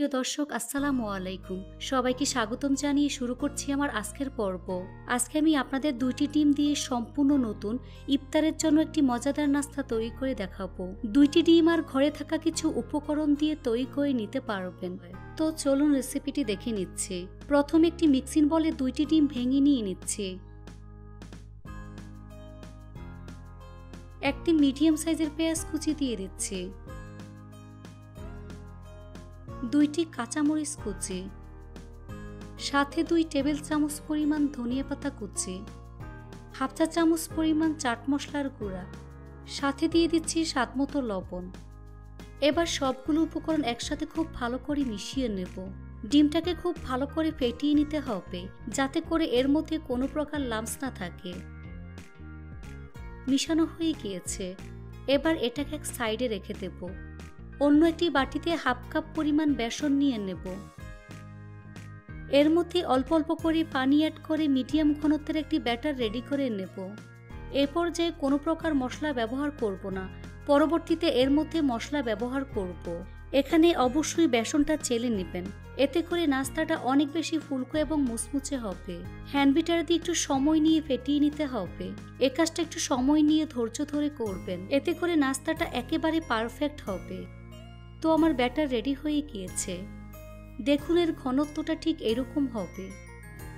প্রিয় দর্শক, আসসালামু আলাইকুম। সবাইকে স্বাগতম জানিয়ে শুরু করছি আমার আজকের পর্ব। আজকে আমি আপনাদের দুইটি ডিম দিয়ে সম্পূর্ণ নতুন ইফতারের জন্য একটি মজাদার নাস্তা তৈরি করে দেখাবো। দুইটি ডিম আর ঘরে থাকা কিছু উপকরণ দিয়ে তৈরি করে নিতে পারবেন। তো চলুন রেসিপিটি দেখে নিচ্ছি। প্রথমে একটি মিক্সিং বলে দুইটি ডিম ভেঙে নিয়ে নিচ্ছি। একটি মিডিয়াম সাইজের পেঁয়াজ কুচি দিয়ে দিচ্ছি, দুইটি কাঁচামরিচ কুচি, সাথে 2 টেবিল চামচ পরিমাণ ধনিয়া পাতা কুচি, হাফ চা চামচ পরিমাণ চাট মশলার গুঁড়া, সাথে দিয়ে দিচ্ছি স্বাদমতো লবণ। এবার সবগুলো উপকরণ একসাথে খুব ভালো করে মিশিয়ে নেব। ডিমটাকে খুব ভালো করে ফেটিয়ে নিতে হবে, যাতে করে এর মধ্যে কোনো প্রকার লাম্পস না থাকে। মিশানো হয়ে গিয়েছে, এবার এটাকে এক সাইডে রেখে দেব। অন্য একটি বাটিতে হাফ কাপ পরিমাণ বেসন নিয়ে নেব। এর মধ্যে অল্প অল্প করে পানি অ্যাড করে মিডিয়াম ঘনত্বের একটি ব্যাটার রেডি করে নেব। এ পর্যায়ে কোনো প্রকার মশলা ব্যবহার করব না, পরবর্তীতে এর মধ্যে মশলা ব্যবহার করব। এখানে অবশ্যই বেসনটা চেলে নেবেন, এতে করে নাস্তাটা অনেক বেশি ফুলকো এবং মুচমুচে হবে। হ্যান্ড বিটার দিয়ে একটু সময় নিয়ে ফেটিয়ে নিতে হবে। এ কাজটা একটু সময় নিয়ে ধৈর্য ধরে করবেন, এতে করে নাস্তাটা একেবারে পারফেক্ট হবে। তো আমার ব্যাটার রেডি হয়ে গিয়েছে, দেখুন এর ঘনত্বটা ঠিক এরকম হবে।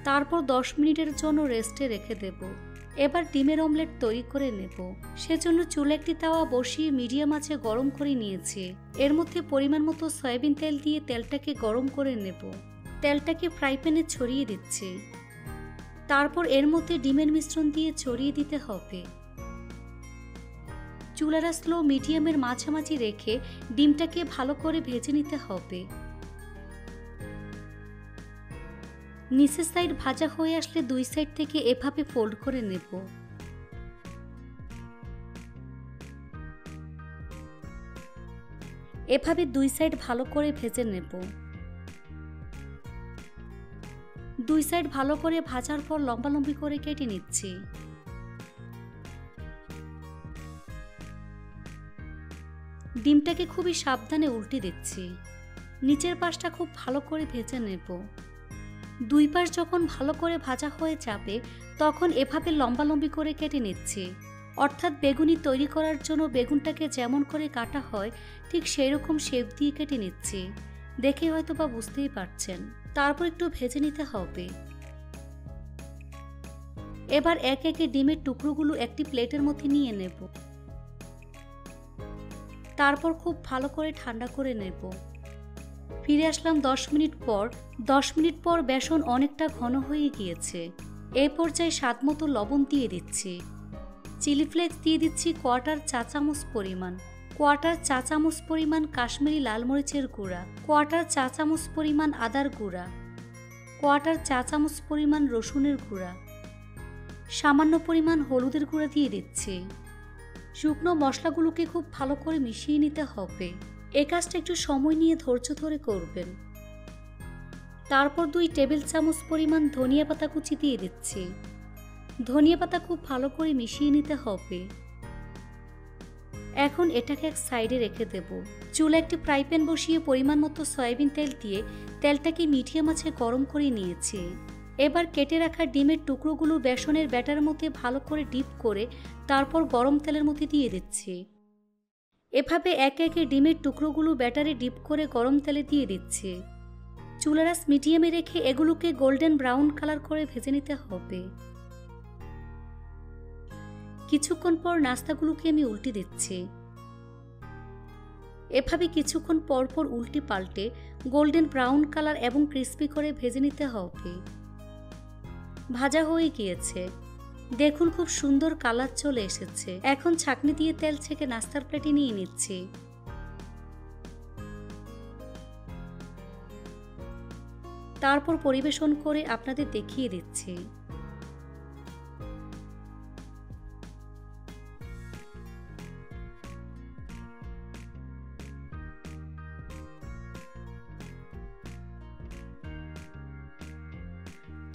তারপর 10 মিনিটের জন্য রেস্টে রেখে দেব। এবার ডিমের অমলেট তৈরি করে নেব। সেজন্য চুলে একটি তাওয়া বসিয়ে মিডিয়াম আঁচে গরম করে নিয়েছি। এর মধ্যে পরিমাণ মতো সয়াবিন তেল দিয়ে তেলটাকে গরম করে নেব। তেলটাকে ফ্রাই প্যানে ছড়িয়ে দিচ্ছি। তারপর এর মধ্যে ডিমের মিশ্রণ দিয়ে ছড়িয়ে দিতে হবে। চুলার স্লো মিডিয়ামের মাঝামাঝি রেখে ডিমটাকে ভালো করে ভেজে নিতে হবে। নিচের সাইড ভাজা হয়ে আসলে 2 সাইড থেকে এভাবে ফোল্ড করে নেব। এভাবে 2 সাইড ভালো করে ভেজে নেব। 2 সাইড ভালো করে ভাজার পর লম্বালম্বি করে কেটে নিচ্ছি। ডিমটাকে খুবই সাবধানে উল্টে দিচ্ছি। নিচের পাশটা খুব ভালো করে ভেজে নেব। 2 পাশ যখন ভালো করে ভাজা হয়ে যাবে, তখন এভাবে লম্বালম্বি করে কেটে নিচ্ছি। অর্থাৎ বেগুনি তৈরি করার জন্য বেগুনটাকে যেমন করে কাটা হয় ঠিক সেই রকম শেপ দিয়ে কেটে নিচ্ছি। দেখে হয়তো বা বুঝতেই পারছেন। তারপর একটু ভেজে নিতে হবে। এবার একে একে ডিমের টুকরোগুলো একটি প্লেটের মধ্যে নিয়ে নেব। তারপর খুব ভালো করে ঠান্ডা করে নেব। ফিরে আসলাম 10 মিনিট পর। 10 মিনিট পর বেসন অনেকটা ঘন হয়ে গিয়েছে। এই পর্যায়ে স্বাদমতো লবণ দিয়ে দিচ্ছি। চিলি ফ্লেক্স দিয়ে দিচ্ছি 1/4 চা চামচ পরিমাণ। 1/4 চা চামচ পরিমাণ কাশ্মীরি লাল মরিচের গুঁড়া। 1/4 চা চামচ পরিমাণ আদার গুঁড়া। 1/4 চা চামচ পরিমাণ রসুনের গুঁড়া। সামান্য পরিমাণ হলুদের গুঁড়া দিয়ে দিচ্ছি। শুকনো মশলাগুলোকে খুব ভালো করে মিশিয়ে নিতে হবে। এই কাজটা একটু সময় নিয়ে ধৈর্য ধরে করবেন। তারপর 2 টেবিল চামচ পরিমাণ ধনিয়া পাতা কুচি দিয়ে দিচ্ছি। ধনিয়া পাতা খুব ভালো করে মিশিয়ে নিতে হবে। এখন এটাকে এক সাইডে রেখে দেব। চুলে একটি ফ্রাই প্যান বসিয়ে পরিমাণ মতো সয়াবিন তেল দিয়ে তেলটাকে মিডিয়াম আঁচে গরম করে নিয়েছি। এবার কেটে রাখা ডিমের টুকরোগুলো বেসনের ব্যাটার মধ্যে ভালো করে ডিপ করে তারপর গরম তেলের মধ্যে দিয়ে দিচ্ছি। এভাবে একে একে ডিমের টুকরোগুলো ব্যাটারে ডিপ করে গরম তেলে দিয়ে দিচ্ছি। চুলার আঁচ মিডিয়ামে রেখে এগুলোকে গোল্ডেন ব্রাউন কালার করে ভেজে নিতে হবে। কিছুক্ষণ পর নাস্তাগুলোকে আমি উল্টে দিচ্ছি। এভাবে কিছুক্ষণ পর পর উল্টে পাল্টে গোল্ডেন ব্রাউন কালার এবং ক্রিস্পি করে ভেজে নিতে হবে। ভাজা হয়ে গিয়েছে, দেখুন খুব সুন্দর কালার চলে এসেছে। এখন ছাঁকনি দিয়ে তেল ছেঁকে নাস্তার প্লেটে নিয়ে নিচ্ছি। তারপর পরিবেশন করে আপনাদের দেখিয়ে দিচ্ছি।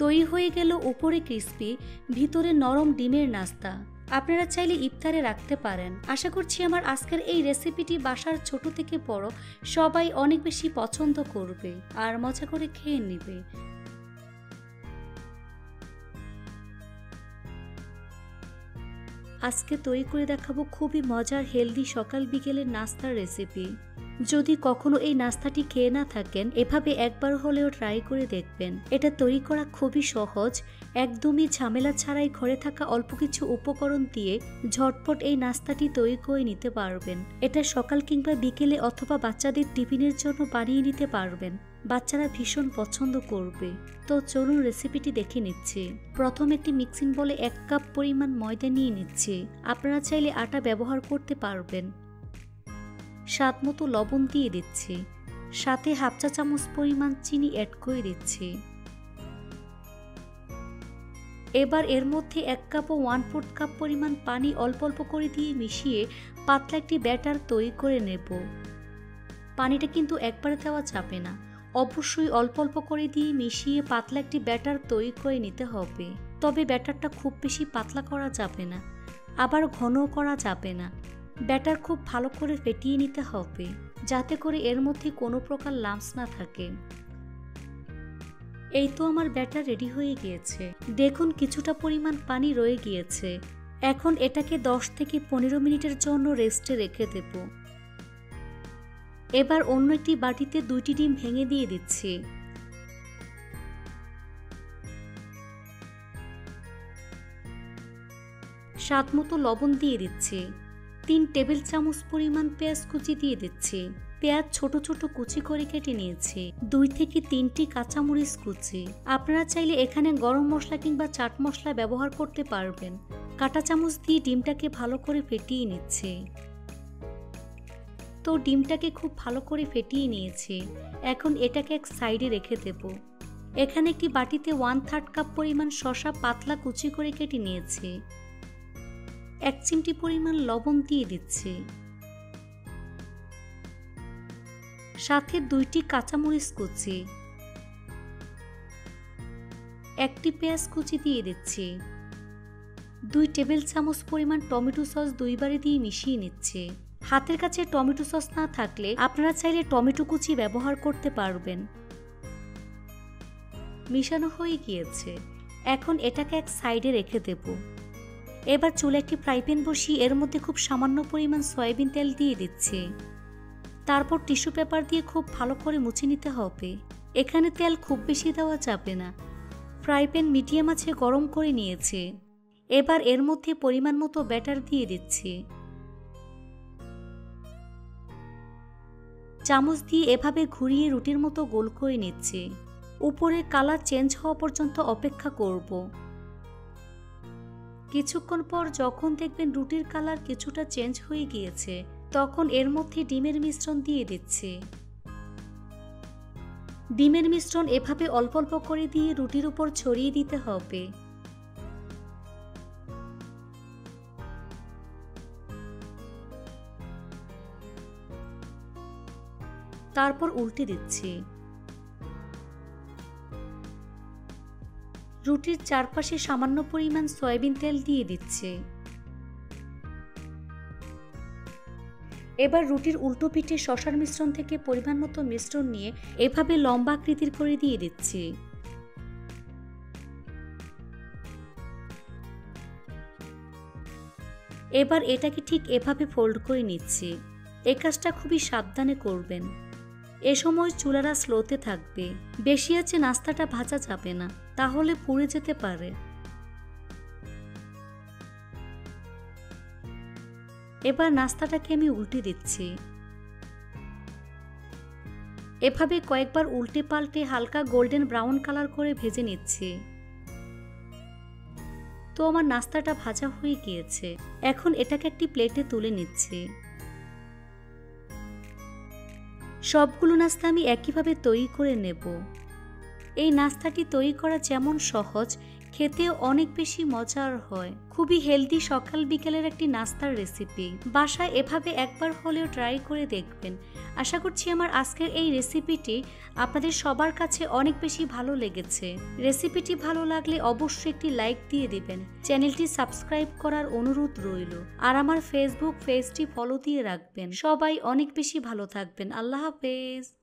তৈরি হয়ে গেল উপরে ক্রিস্পি, ভিতরে নরম ডিমের নাস্তা। আপনারা চাইলে ইফতারে রাখতে পারেন। আশা করছি আমার আজকের এই রেসিপিটি বাসার ছোট থেকে বড় সবাই অনেক বেশি পছন্দ করবে আর মজা করে খেয়ে নেবে। আজকে তৈরি করে দেখাবো খুবই মজার হেলদি সকাল বিকেলের নাস্তার রেসিপি। যদি কখনো এই নাস্তাটি খেয়ে না থাকেন, এভাবে একবার হলেও ট্রাই করে দেখবেন। এটা তৈরি করা খুবই সহজ, একদমই ঝামেলা ছাড়াই ঘরে থাকা অল্প কিছু উপকরণ দিয়ে ঝটপট এই নাস্তাটি তৈরি করে নিতে পারবেন। এটা সকাল কিংবা বিকেলে অথবা বাচ্চাদের টিফিনের জন্য বানিয়ে নিতে পারবেন। বাচ্চারা ভীষণ পছন্দ করবে। তো চলুন রেসিপিটি দেখে নিচ্ছি। প্রথম একটি মিক্সিং বলে 1 কাপ পরিমাণ ময়দা নিয়ে নিচ্ছি। আপনারা চাইলে আটা ব্যবহার করতে পারবেন। স্বাদ মতো লবণ দিয়ে দিচ্ছি, সাথে হাফ চা চামচ পরিমাণ চিনি অ্যাড করে দিচ্ছি। এবার এর মধ্যে 1 কাপ ও 1/4 কাপ পরিমাণ পানি অল্প অল্প করে দিয়ে মিশিয়ে পাতলা একটি ব্যাটার তৈরি করে নেব। পানিটা কিন্তু একবারে দেওয়া যাবে না, অবশ্যই অল্প অল্প করে দিয়ে মিশিয়ে পাতলা একটি ব্যাটার তৈরি করে নিতে হবে। তবে ব্যাটারটা খুব বেশি পাতলা করা যাবে না, আবার ঘনও করা যাবে না। ব্যাটার খুব ভালো করে ফেটিয়ে নিতে হবে, যাতে করে এর মধ্যে কোনো প্রকার লাম্পস না থাকে। এই তো আমার ব্যাটার রেডি হয়ে গিয়েছে। দেখুন কিছুটা পরিমাণ পানি রয়ে গিয়েছে। এখন এটাকে 10 থেকে 15 মিনিটের জন্য রেস্টে রেখে দেব। এবার অন্য একটি বাটিতে 2টি ডিম ভেঙে দিয়ে দিচ্ছি। স্বাদ মতো লবণ দিয়ে দিচ্ছি। 3 টেবিল চামচ পরিমাণ পেঁয়াজ কুচি দিয়ে দিচ্ছি। পেঁয়াজ ছোট ছোট কুচি করে কেটে নিয়েছি। 2 থেকে 3টি কাঁচামরিচ কুচি। আপনারা চাইলে এখানে গরম মশলা কিংবা চাট মশলা ব্যবহার করতে পারবেন। কাঁটা চামচ দিয়ে ডিমটাকে ভালো করে ফেটিয়ে নিচ্ছি। তো ডিমটাকে খুব ভালো করে ফেটিয়ে নিয়েছি। এখন এটাকে এক সাইডে রেখে দেব। এখানে একটি বাটিতে 1/3 কাপ পরিমাণ শসা পাতলা কুচি করে কেটে নিয়েছি। 1 চিমটি পরিমাণ লবণ দিয়ে দিচ্ছি। সাথে 2টি কাঁচামরিচ কুচি, 1টি পেঁয়াজ কুচি দিয়ে দিচ্ছি। 2 টেবিল চামচ পরিমাণ টমেটো সস 2 বারে দিয়ে মিশিয়ে নিচ্ছি। হাতের কাছে টমেটো সস না থাকলে আপনারা চাইলে টমেটো কুচি ব্যবহার করতে পারবেন। মিশানো হয়ে গিয়েছে। এখন এটাকে এক সাইডে রেখে দেব। এবার চুলে একটি ফ্রাই প্যান বসিয়ে এর মধ্যে খুব সামান্য পরিমাণ সয়াবিন তেল দিয়ে দিচ্ছি। তারপর টিস্যু পেপার দিয়ে খুব ভালো করে মুছে নিতে হবে। এখানে তেল খুব বেশি দেওয়া যাবে না। ফ্রাই প্যান মিডিয়াম আঁচে গরম করে নিয়েছি। এবার এর মধ্যে পরিমাণ মতো ব্যাটার দিয়ে দিচ্ছি। চামচ দিয়ে এভাবে ঘুরিয়ে রুটির মতো গোল করে নিচ্ছি। উপরের কালার চেঞ্জ হওয়া পর্যন্ত অপেক্ষা করব। কিছুক্ষণ পর যখন দেখবেন রুটির কালার কিছুটা চেঞ্জ হয়ে গিয়েছে, তখন এর মধ্যে ডিমের মিশ্রণ দিয়ে দিচ্ছি। ডিমের মিশ্রণ এভাবে অল্প অল্প করে দিয়ে রুটির উপর ছড়িয়ে দিতে হবে। তারপর উল্টে দিচ্ছি। রুটির চারপাশে সামান্য পরিমাণ সয়াবিন তেল দিয়ে দিচ্ছি। এবার রুটির উল্টো পিঠে শসার মিশ্রণ থেকে পরিমাণ মতো মিশ্রণ নিয়ে এভাবে লম্বা আকৃতির করে দিয়ে দিচ্ছি। এবার এটাকে ঠিক এভাবে ফোল্ড করে নিচ্ছি। এই কাজটা খুবই সাবধানে করবেন। এ সময় চুলাটা স্লোতে থাকবে। বেশি আছে নাস্তাটা ভাজা যাবে না, তাহলে পুড়ে যেতে পারে। এবার নাস্তাটাকে আমি উল্টে দিচ্ছি। এভাবে কয়েকবার উল্টে পাল্টে হালকা গোল্ডেন ব্রাউন কালার করে ভেজে নিচ্ছি। তো আমার নাস্তাটা ভাজা হয়ে গিয়েছে। এখন এটাকে একটি প্লেটে তুলে নিচ্ছি। সবগুলো নাস্তা আমি একইভাবে তৈরি করে নেব। এই নাস্তাটি তৈরি করা যেমন সহজ, খেতেও অনেক বেশি মজার হয়। খুবই হেলদি সকাল বিকেলের একটি নাস্তার রেসিপি। বাসায় এভাবে একবার হলেও ট্রাই করে দেখবেন। আশা করছি আমার আজকের এই রেসিপিটি আপনাদের সবার কাছে অনেক বেশি ভালো লেগেছে। রেসিপিটি ভালো লাগলে অবশ্যই একটি লাইক দিয়ে দিবেন। চ্যানেলটি সাবস্ক্রাইব করার অনুরোধ রইল। আর আমার ফেসবুক পেজটি ফলো দিয়ে রাখবেন। সবাই অনেক বেশি ভালো থাকবেন। আল্লাহ হাফেজ।